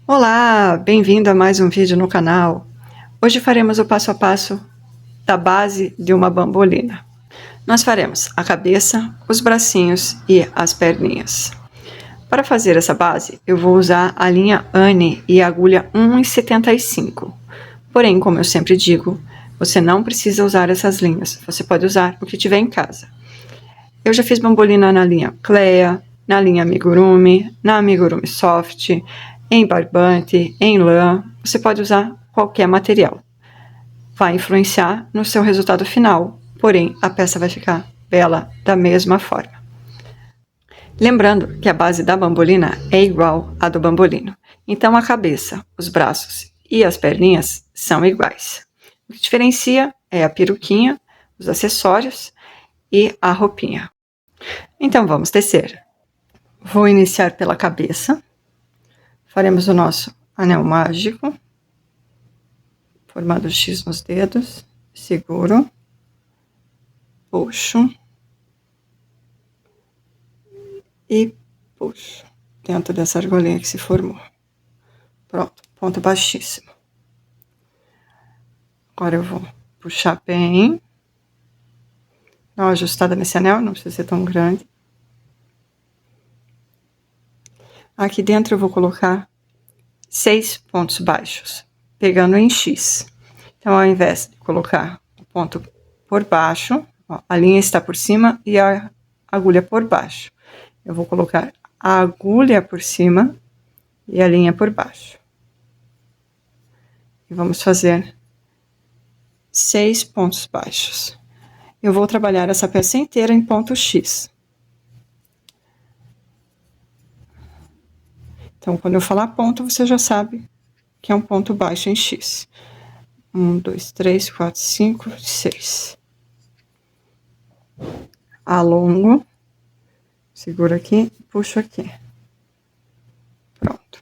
Olá, bem-vindo a mais um vídeo no canal. Hoje faremos o passo a passo da base de uma bambolina. Nós faremos a cabeça, os bracinhos e as perninhas. Para fazer essa base, eu vou usar a linha Anne e a agulha 1,75. Porém, como eu sempre digo, você não precisa usar essas linhas, você pode usar o que tiver em casa. Eu já fiz bambolina na linha Clea, na linha Amigurumi, na Amigurumi Soft, em barbante, em lã. Você pode usar qualquer material. Vai influenciar no seu resultado final, porém a peça vai ficar bela da mesma forma. Lembrando que a base da bambolina é igual à do bambolino. Então a cabeça, os braços e as perninhas são iguais. O que diferencia é a peruquinha, os acessórios e a roupinha. Então vamos tecer. Vou iniciar pela cabeça. Faremos o nosso anel mágico, formando X nos dedos, seguro, puxo e puxo dentro dessa argolinha que se formou. Pronto, ponto baixíssimo. Agora eu vou puxar bem, dar uma ajustada nesse anel, não precisa ser tão grande. Aqui dentro eu vou colocar 6 pontos baixos, pegando em X. Então, ao invés de colocar o ponto por baixo, ó, a linha está por cima e a agulha por baixo. Eu vou colocar a agulha por cima e a linha por baixo. E vamos fazer 6 pontos baixos. Eu vou trabalhar essa peça inteira em ponto X. Então, quando eu falar ponto, você já sabe que é um ponto baixo em X. 1, 2, 3, 4, 5, 6. Alongo, seguro aqui, puxo aqui. Pronto.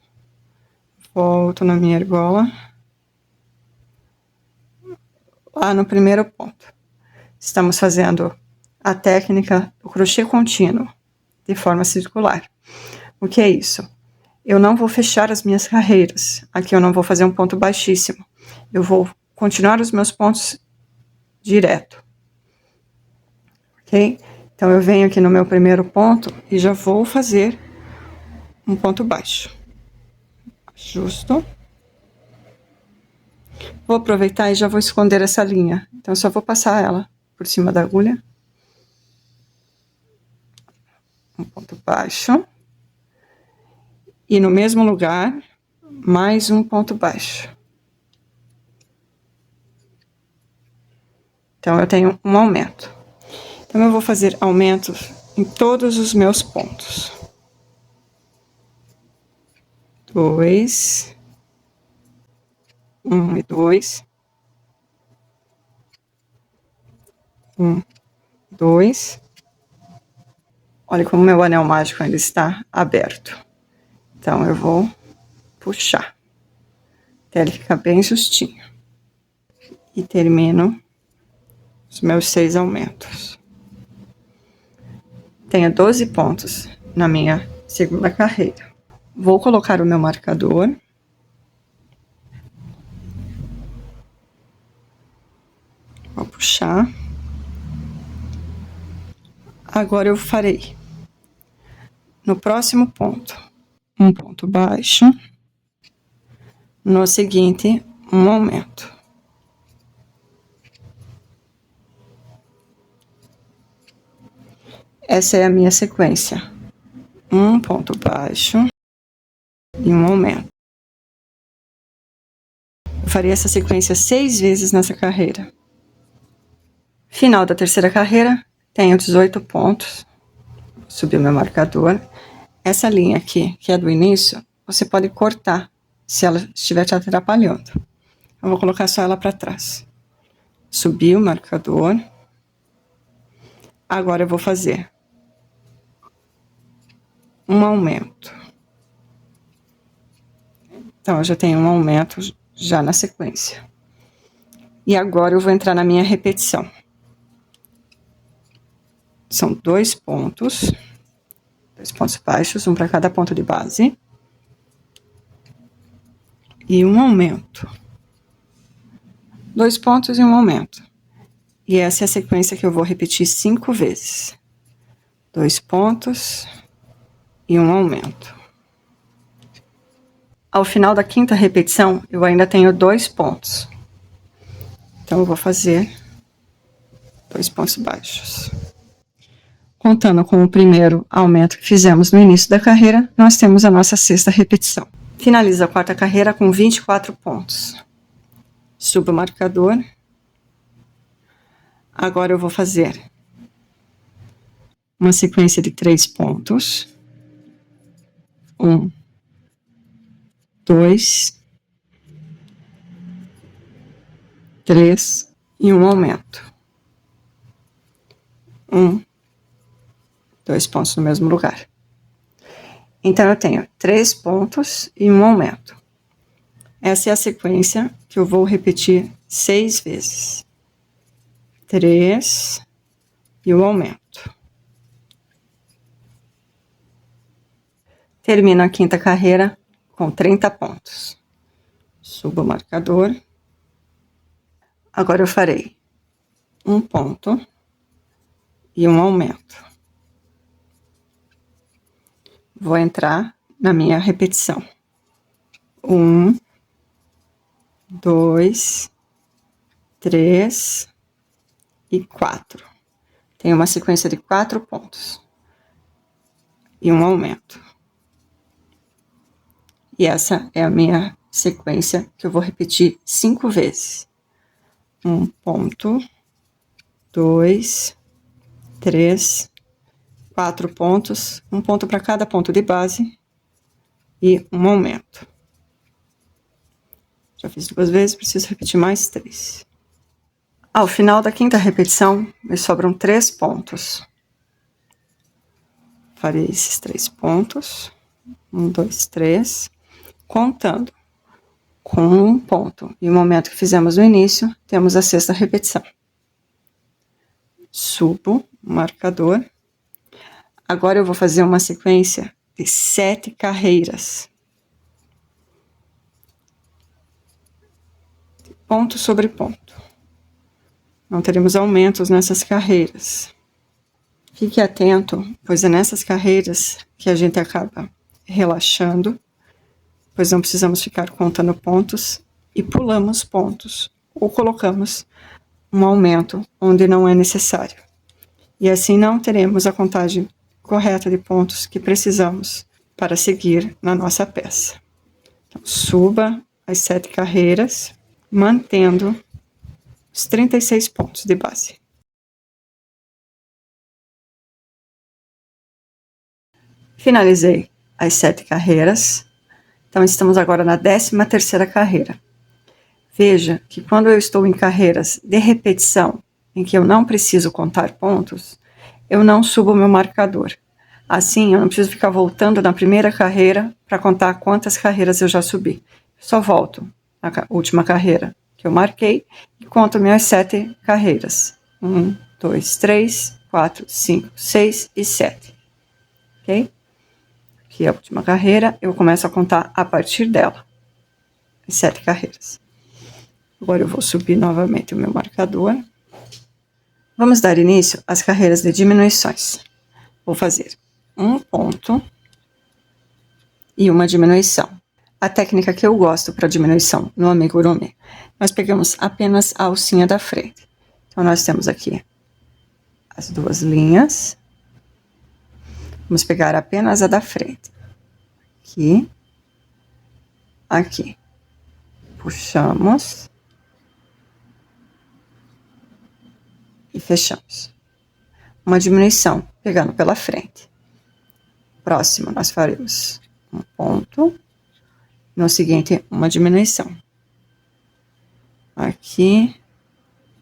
Volto na minha argola. Lá no primeiro ponto. Estamos fazendo a técnica do crochê contínuo, de forma circular. O que é isso? Eu não vou fechar as minhas carreiras. Aqui eu não vou fazer um ponto baixíssimo. Eu vou continuar os meus pontos direto. Ok? Então, eu venho aqui no meu primeiro ponto e já vou fazer um ponto baixo. Ajusto. Vou aproveitar e já vou esconder essa linha. Então, eu só vou passar ela por cima da agulha. Um ponto baixo. E no mesmo lugar, mais um ponto baixo. Então, eu tenho um aumento. Então, eu vou fazer aumentos em todos os meus pontos. 2, 1 e 2, 1, 2. Olha como meu anel mágico ainda está aberto. Então, eu vou puxar até ele ficar bem justinho. E termino os meus 6 aumentos. Tenho 12 pontos na minha segunda carreira. Vou colocar o meu marcador. Vou puxar. Agora eu farei no próximo ponto um ponto baixo, no seguinte um aumento. Essa é a minha sequência: um ponto baixo e um aumento. Eu farei essa sequência 6 vezes nessa carreira. Final da terceira carreira, tenho 18 pontos. Vou subir o meu marcador. Essa linha aqui, que é do início, você pode cortar se ela estiver te atrapalhando. Eu vou colocar só ela para trás. Subi o marcador. Agora eu vou fazer um aumento. Então, eu já tenho um aumento já na sequência. E agora eu vou entrar na minha repetição. São 2 pontos baixos, um para cada ponto de base. e um aumento. 2 pontos e um aumento. E essa é a sequência que eu vou repetir 5 vezes. 2 pontos e um aumento. Ao final da 5ª repetição, eu ainda tenho 2 pontos. Então, eu vou fazer 2 pontos baixos. Contando com o primeiro aumento que fizemos no início da carreira, nós temos a nossa 6ª repetição. Finalizo a 4ª carreira com 24 pontos. Subo o marcador. Agora eu vou fazer uma sequência de 3 pontos. 1, 2, 3 e um aumento. 1, 2 pontos no mesmo lugar. Então, eu tenho 3 pontos e um aumento. Essa é a sequência que eu vou repetir 6 vezes. 3 e um aumento. Termino a 5ª carreira com 30 pontos. Subo o marcador. Agora eu farei um ponto e um aumento. Vou entrar na minha repetição. 1, 2, 3 e 4. Tem uma sequência de 4 pontos e um aumento. E essa é a minha sequência que eu vou repetir 5 vezes. 1 ponto, 2, 3, 4 pontos, um ponto para cada ponto de base e um aumento. Já fiz 2 vezes, preciso repetir mais 3. Ao final da 5ª repetição, me sobram 3 pontos. Farei esses 3 pontos. 1, 2, 3. Contando com um ponto e o momento que fizemos no início, temos a 6ª repetição. Subo o marcador. Agora eu vou fazer uma sequência de 7 carreiras. Ponto sobre ponto. Não teremos aumentos nessas carreiras. Fique atento, pois é nessas carreiras que a gente acaba relaxando, pois não precisamos ficar contando pontos e pulamos pontos ou colocamos um aumento onde não é necessário. E assim não teremos a contagem correta de pontos que precisamos para seguir na nossa peça. Então, suba as 7 carreiras, mantendo os 36 pontos de base. Finalizei as 7 carreiras. Então, estamos agora na 13ª carreira. Veja que quando eu estou em carreiras de repetição, em que eu não preciso contar pontos, eu não subo o meu marcador. Assim, eu não preciso ficar voltando na primeira carreira para contar quantas carreiras eu já subi. Só volto na última carreira que eu marquei e conto minhas 7 carreiras. 1, 2, 3, 4, 5, 6 e 7. Ok? Aqui é a última carreira, eu começo a contar a partir dela. As 7 carreiras. Agora eu vou subir novamente o meu marcador. Vamos dar início às carreiras de diminuições. Vou fazer um ponto e uma diminuição. A técnica que eu gosto para diminuição no amigurumi, nós pegamos apenas a alcinha da frente. Então, nós temos aqui as 2 linhas. Vamos pegar apenas a da frente. Aqui. Aqui. Puxamos. E fechamos. Uma diminuição, pegando pela frente. Próximo, nós faremos um ponto. No seguinte, uma diminuição. Aqui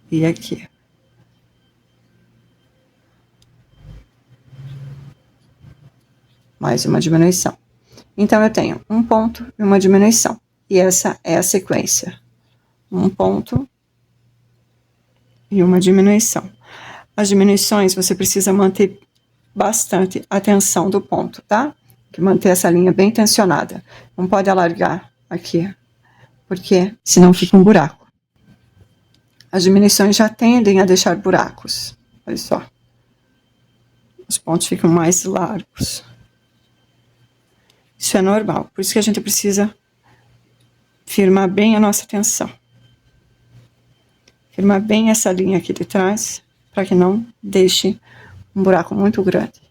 e aqui. Mais uma diminuição. Então, eu tenho um ponto e uma diminuição. E essa é a sequência. Um ponto e uma diminuição. As diminuições, você precisa manter bastante a tensão do ponto, tá? Que manter essa linha bem tensionada. Não pode alargar aqui porque senão fica um buraco. As diminuições já tendem a deixar buracos. Olha só. Os pontos ficam mais largos. Isso é normal. Por isso que a gente precisa firmar bem a nossa tensão. Firmar bem essa linha aqui de trás, para que não deixe um buraco muito grande.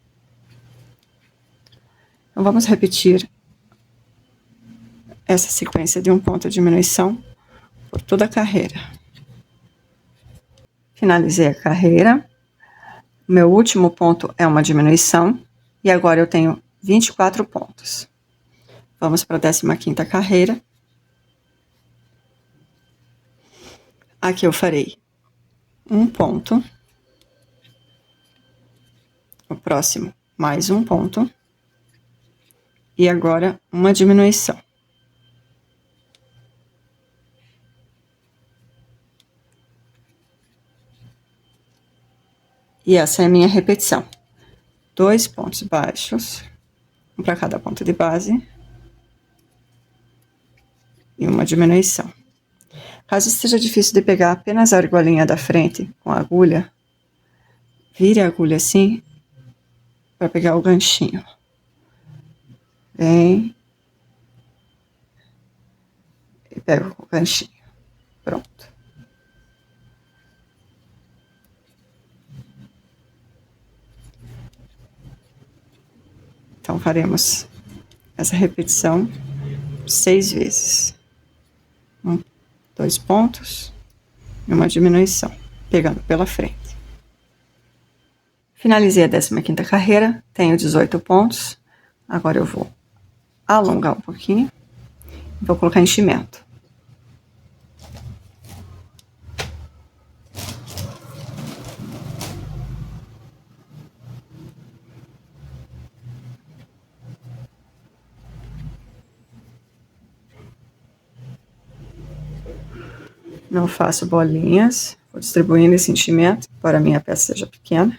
Então, vamos repetir essa sequência de um ponto de diminuição por toda a carreira. Finalizei a carreira. Meu último ponto é uma diminuição. E agora eu tenho 24 pontos. Vamos para a 15ª carreira. Aqui eu farei um ponto. O próximo, mais um ponto. E agora, uma diminuição. E essa é a minha repetição. 2 pontos baixos, um para cada ponto de base. E uma diminuição. Caso esteja difícil de pegar apenas a argolinha da frente com a agulha, vire a agulha assim, para pegar o ganchinho. Vem. E pega o ganchinho. Pronto. Então, faremos essa repetição 6 vezes. 2 pontos e uma diminuição, pegando pela frente. Finalizei a 15ª carreira, tenho 18 pontos. Agora eu vou alongar um pouquinho e vou colocar enchimento. Não faço bolinhas, vou distribuindo esse enchimento para a minha peça seja pequena.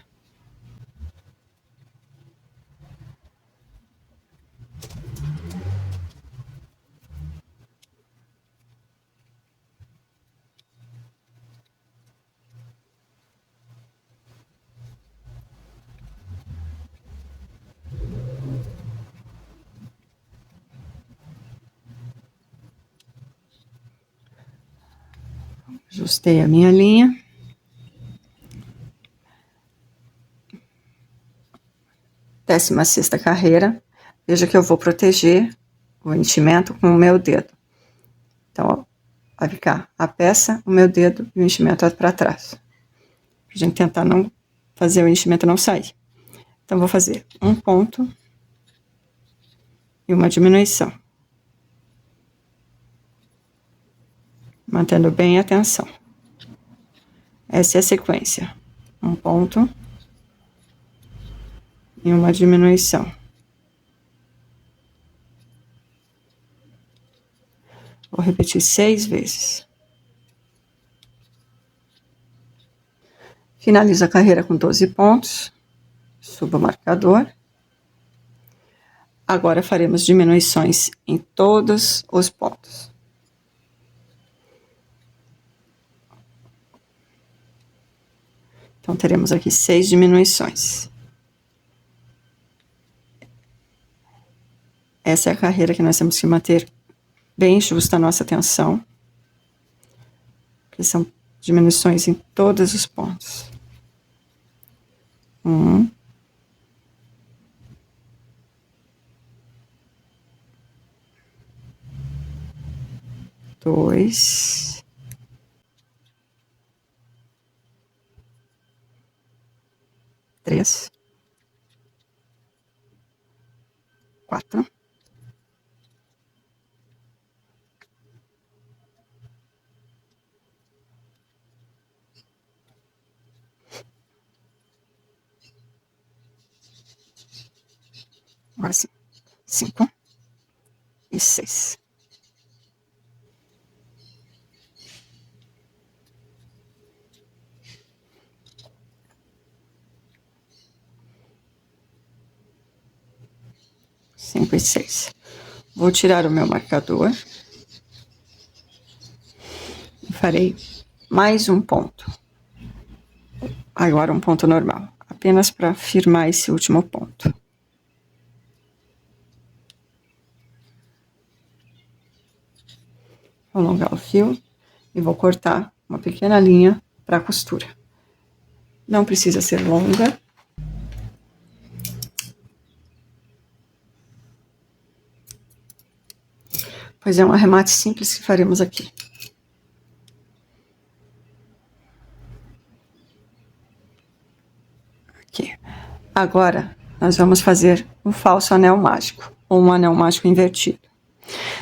Ajustei a minha linha. Décima sexta carreira. Veja que eu vou proteger o enchimento com o meu dedo. Então, ó, vai ficar a peça, o meu dedo e o enchimento para trás. Pra gente tentar não fazer o enchimento não sair. Então, vou fazer um ponto e uma diminuição. Mantendo bem a tensão. Essa é a sequência. Um ponto e uma diminuição. Vou repetir 6 vezes. Finalizo a carreira com 12 pontos. Subo o marcador. Agora faremos diminuições em todos os pontos. Então, teremos aqui 6 diminuições. Essa é a carreira que nós temos que manter bem justa a nossa tensão, que são diminuições em todos os pontos. 1, 2, 3, 4, 5 e 6. Cinco e 6. Vou tirar o meu marcador. farei mais um ponto. Agora um ponto normal, apenas para firmar esse último ponto. Vou alongar o fio e vou cortar uma pequena linha para a costura. Não precisa ser longa. Pois é um arremate simples que faremos aqui. Aqui. Agora, nós vamos fazer um falso anel mágico, ou um anel mágico invertido.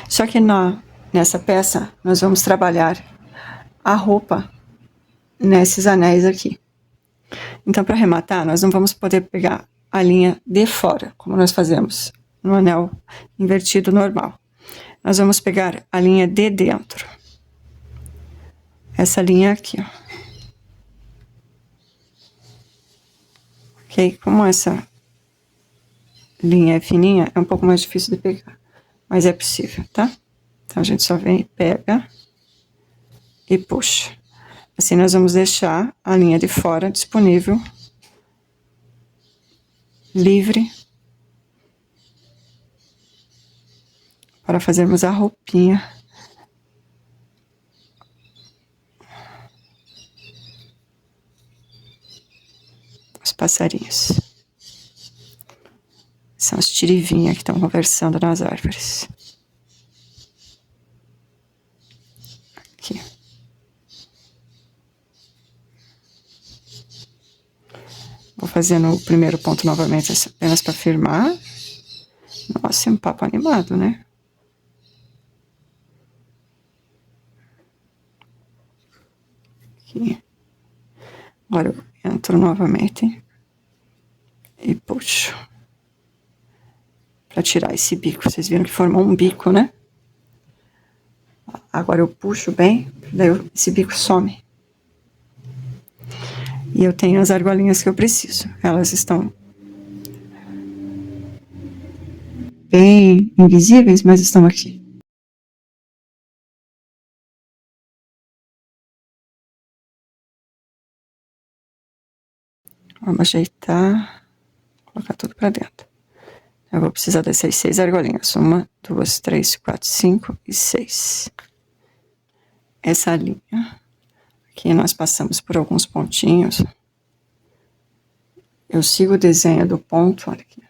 Só que nessa peça, nós vamos trabalhar a roupa nesses anéis aqui. Então, para arrematar, nós não vamos poder pegar a linha de fora, como nós fazemos no anel invertido normal. Nós vamos pegar a linha de dentro. Essa linha aqui, ó. Ok? Como essa linha é fininha, é um pouco mais difícil de pegar. Mas é possível, tá? Então, a gente só vem, pega e puxa. Assim, nós vamos deixar a linha de fora disponível, livre, para fazermos a roupinha. Os passarinhos. São os tirivinhas que estão conversando nas árvores. Aqui. Vou fazer no primeiro ponto novamente, apenas para firmar. Nossa, é um papo animado, né? Aqui. Agora eu entro novamente e puxo. Para tirar esse bico. Vocês viram que formou um bico, né? Agora eu puxo bem, daí esse bico some. E eu tenho as argolinhas que eu preciso. Elas estão bem invisíveis, mas estão aqui. Vamos ajeitar, colocar tudo para dentro. Eu vou precisar dessas 6 argolinhas. 1, 2, 3, 4, 5 e 6. Essa linha, aqui nós passamos por alguns pontinhos. Eu sigo o desenho do ponto, olha aqui.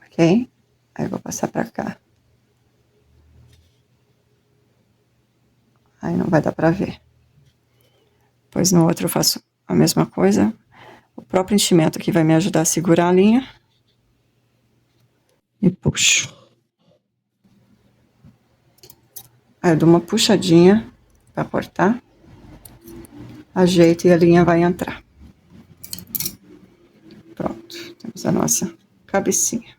Ok? Aí eu vou passar para cá. Aí não vai dar para ver. Pois no outro eu faço a mesma coisa. O próprio enchimento aqui vai me ajudar a segurar a linha. E puxo. Aí eu dou uma puxadinha para cortar. Ajeito e a linha vai entrar. Pronto, temos a nossa cabecinha.